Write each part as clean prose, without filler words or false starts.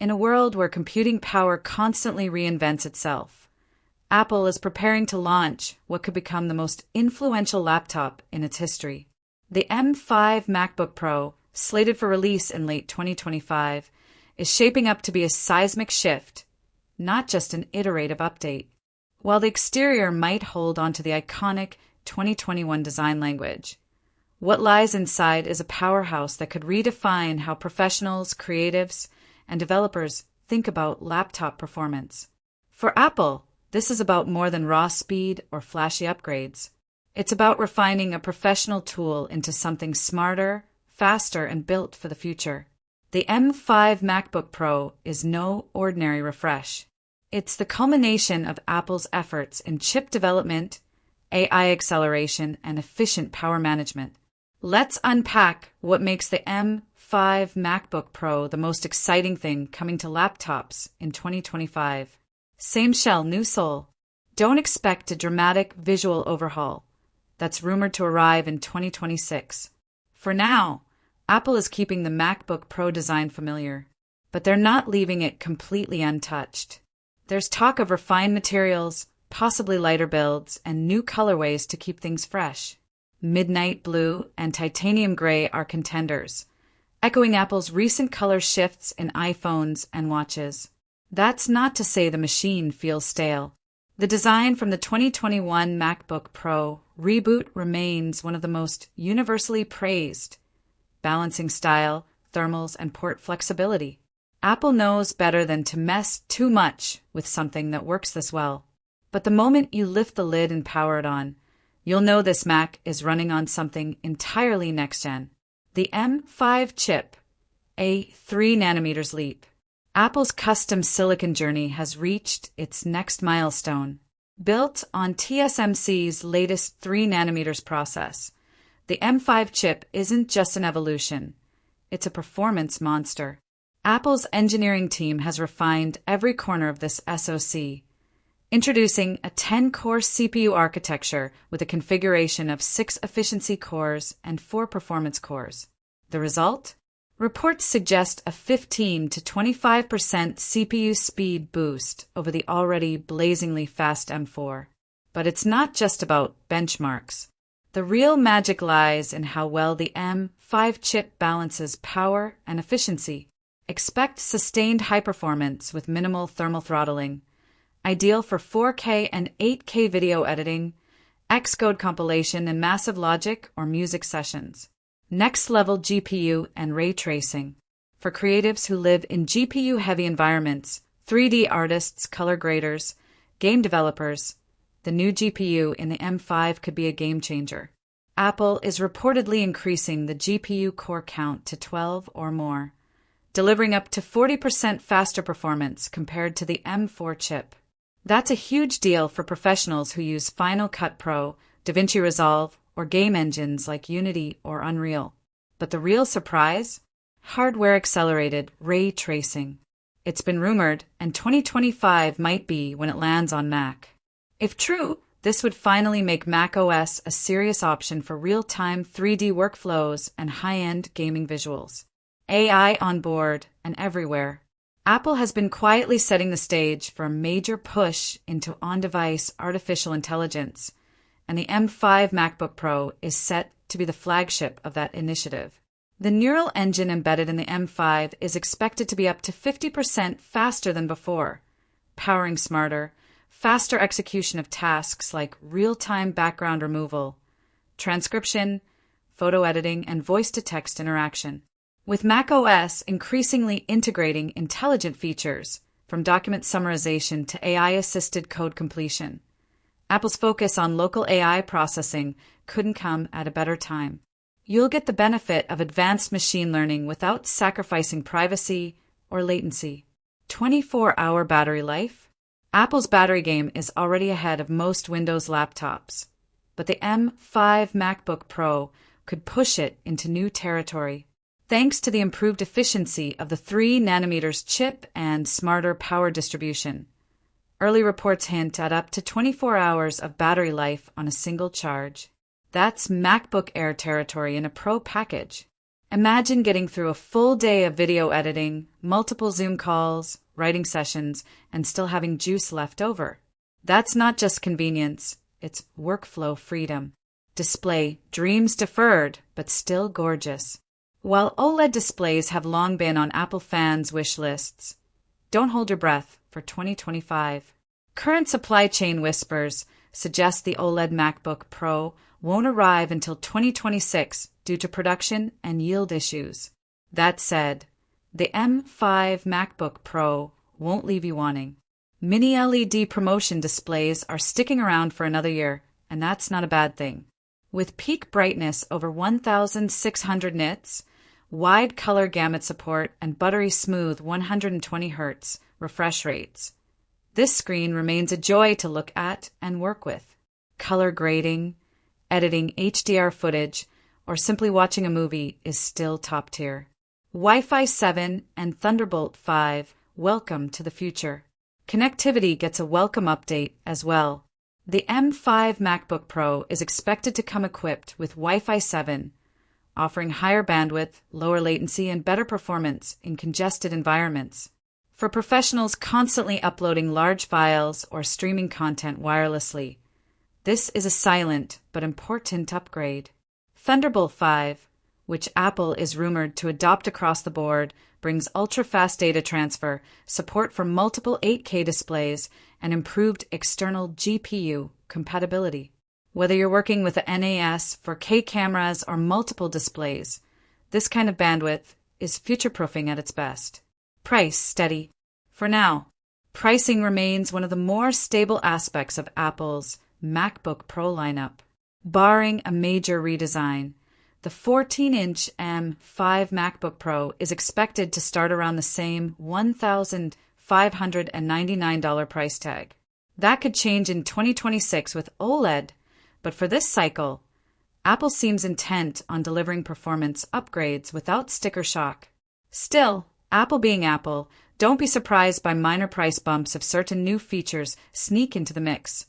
In a world where computing power constantly reinvents itself, Apple is preparing to launch what could become the most influential laptop in its history. The M5 MacBook Pro, slated for release in late 2025, is shaping up to be a seismic shift, not just an iterative update. While the exterior might hold onto the iconic 2021 design language, what lies inside is a powerhouse that could redefine how professionals, creatives, and developers think about laptop performance. For Apple, this is about more than raw speed or flashy upgrades. It's about refining a professional tool into something smarter, faster, and built for the future. The M5 MacBook Pro is no ordinary refresh. It's the culmination of Apple's efforts in chip development, AI acceleration, and efficient power management. Let's unpack what makes the M5 MacBook Pro the most exciting thing coming to laptops in 2025. Same shell, new soul. Don't expect a dramatic visual overhaul that's rumored to arrive in 2026. For now, Apple is keeping the MacBook Pro design familiar, but they're not leaving it completely untouched. There's talk of refined materials, possibly lighter builds, and new colorways to keep things fresh. Midnight blue and titanium gray are contenders, echoing Apple's recent color shifts in iPhones and watches. That's not to say the machine feels stale. The design from the 2021 MacBook Pro reboot remains one of the most universally praised, balancing style, thermals, and port flexibility. Apple knows better than to mess too much with something that works this well. But the moment you lift the lid and power it on, you'll know this Mac is running on something entirely next-gen. The M5 chip, a 3nm leap. Apple's custom silicon journey has reached its next milestone. Built on TSMC's latest 3nm process, the M5 chip isn't just an evolution. It's a performance monster. Apple's engineering team has refined every corner of this SoC, introducing a 10-core CPU architecture with a configuration of 6 efficiency cores and 4 performance cores. The result? Reports suggest a 15 to 25% CPU speed boost over the already blazingly fast M4. But it's not just about benchmarks. The real magic lies in how well the M5 chip balances power and efficiency. Expect sustained high performance with minimal thermal throttling, ideal for 4K and 8K video editing, Xcode compilation, and massive logic or music sessions. Next-level GPU and ray tracing. For creatives who live in GPU-heavy environments, 3D artists, color graders, game developers, the new GPU in the M5 could be a game changer. Apple is reportedly increasing the GPU core count to 12 or more, delivering up to 40% faster performance compared to the M4 chip. That's a huge deal for professionals who use Final Cut Pro, DaVinci Resolve, or game engines like Unity or Unreal. But the real surprise? Hardware-accelerated ray tracing. It's been rumored, and 2025 might be when it lands on Mac. If true, this would finally make macOS a serious option for real-time 3D workflows and high-end gaming visuals. AI on board and everywhere. Apple has been quietly setting the stage for a major push into on-device artificial intelligence, and the M5 MacBook Pro is set to be the flagship of that initiative. The neural engine embedded in the M5 is expected to be up to 50% faster than before, powering smarter, faster execution of tasks like real-time background removal, transcription, photo editing, and voice-to-text interaction. With macOS increasingly integrating intelligent features, from document summarization to AI-assisted code completion, Apple's focus on local AI processing couldn't come at a better time. You'll get the benefit of advanced machine learning without sacrificing privacy or latency. 24-hour battery life? Apple's battery game is already ahead of most Windows laptops, but the M5 MacBook Pro could push it into new territory. Thanks to the improved efficiency of the 3nm chip and smarter power distribution. Early reports hint at up to 24 hours of battery life on a single charge. That's MacBook Air territory in a Pro package. Imagine getting through a full day of video editing, multiple Zoom calls, writing sessions, and still having juice left over. That's not just convenience, it's workflow freedom. Display dreams deferred, but still gorgeous. While OLED displays have long been on Apple fans' wish lists, don't hold your breath for 2025. Current supply chain whispers suggest the OLED MacBook Pro won't arrive until 2026 due to production and yield issues. That said, the M5 MacBook Pro won't leave you wanting. Mini LED promotion displays are sticking around for another year, and that's not a bad thing. With peak brightness over 1,600 nits, wide color gamut support, and buttery smooth 120 Hz refresh rates, this screen remains a joy to look at and work with. Color grading, editing HDR footage, or simply watching a movie is still top tier. Wi-Fi 7 and Thunderbolt 5 welcome to the future. Connectivity gets a welcome update as well. The M5 MacBook Pro is expected to come equipped with Wi-Fi 7, offering higher bandwidth, lower latency, and better performance in congested environments. For professionals constantly uploading large files or streaming content wirelessly, this is a silent but important upgrade. Thunderbolt 5, which Apple is rumored to adopt across the board, brings ultra-fast data transfer, support for multiple 8K displays, and improved external GPU compatibility. Whether you're working with a NAS, 4K cameras, or multiple displays, this kind of bandwidth is future-proofing at its best. Price steady. For now, pricing remains one of the more stable aspects of Apple's MacBook Pro lineup. Barring a major redesign, the 14-inch M5 MacBook Pro is expected to start around the same $1,599 price tag. That could change in 2026 with OLED, but for this cycle, Apple seems intent on delivering performance upgrades without sticker shock. Still, Apple being Apple, don't be surprised by minor price bumps if certain new features sneak into the mix,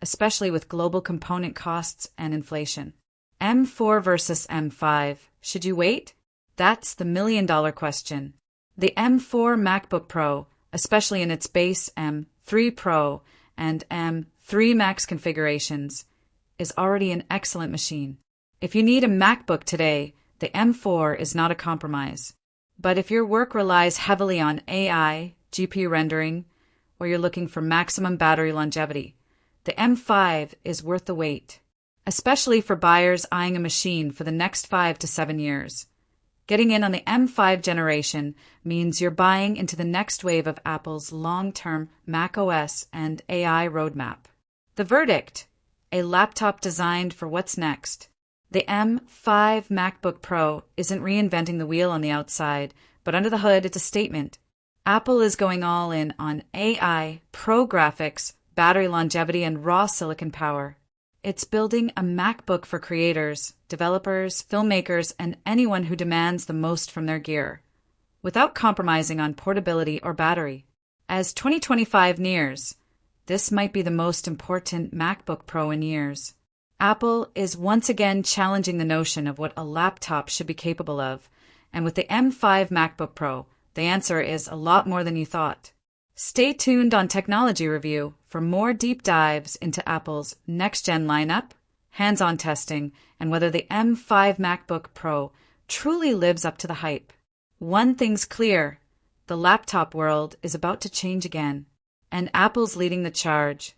especially with global component costs and inflation. M4 versus M5. Should you wait? That's the million-dollar question. The M4 MacBook Pro, especially in its base M3 Pro and M3 Max configurations, is already an excellent machine. If you need a MacBook today, the M4 is not a compromise. But if your work relies heavily on AI, GPU rendering, or you're looking for maximum battery longevity, the M5 is worth the wait, especially for buyers eyeing a machine for the next 5 to 7 years. Getting in on the M5 generation means you're buying into the next wave of Apple's long-term macOS and AI roadmap. The verdict: a laptop designed for what's next. The M5 MacBook Pro isn't reinventing the wheel on the outside, but under the hood it's a statement. Apple is going all in on AI, pro graphics, battery longevity, and raw silicon power. It's building a MacBook for creators, developers, filmmakers, and anyone who demands the most from their gear, without compromising on portability or battery. As 2025 nears, this might be the most important MacBook Pro in years. Apple is once again challenging the notion of what a laptop should be capable of, and with the M5 MacBook Pro, the answer is a lot more than you thought. Stay tuned on Technology Review for more deep dives into Apple's next-gen lineup, hands-on testing, and whether the M5 MacBook Pro truly lives up to the hype. One thing's clear: the laptop world is about to change again, and Apple's leading the charge.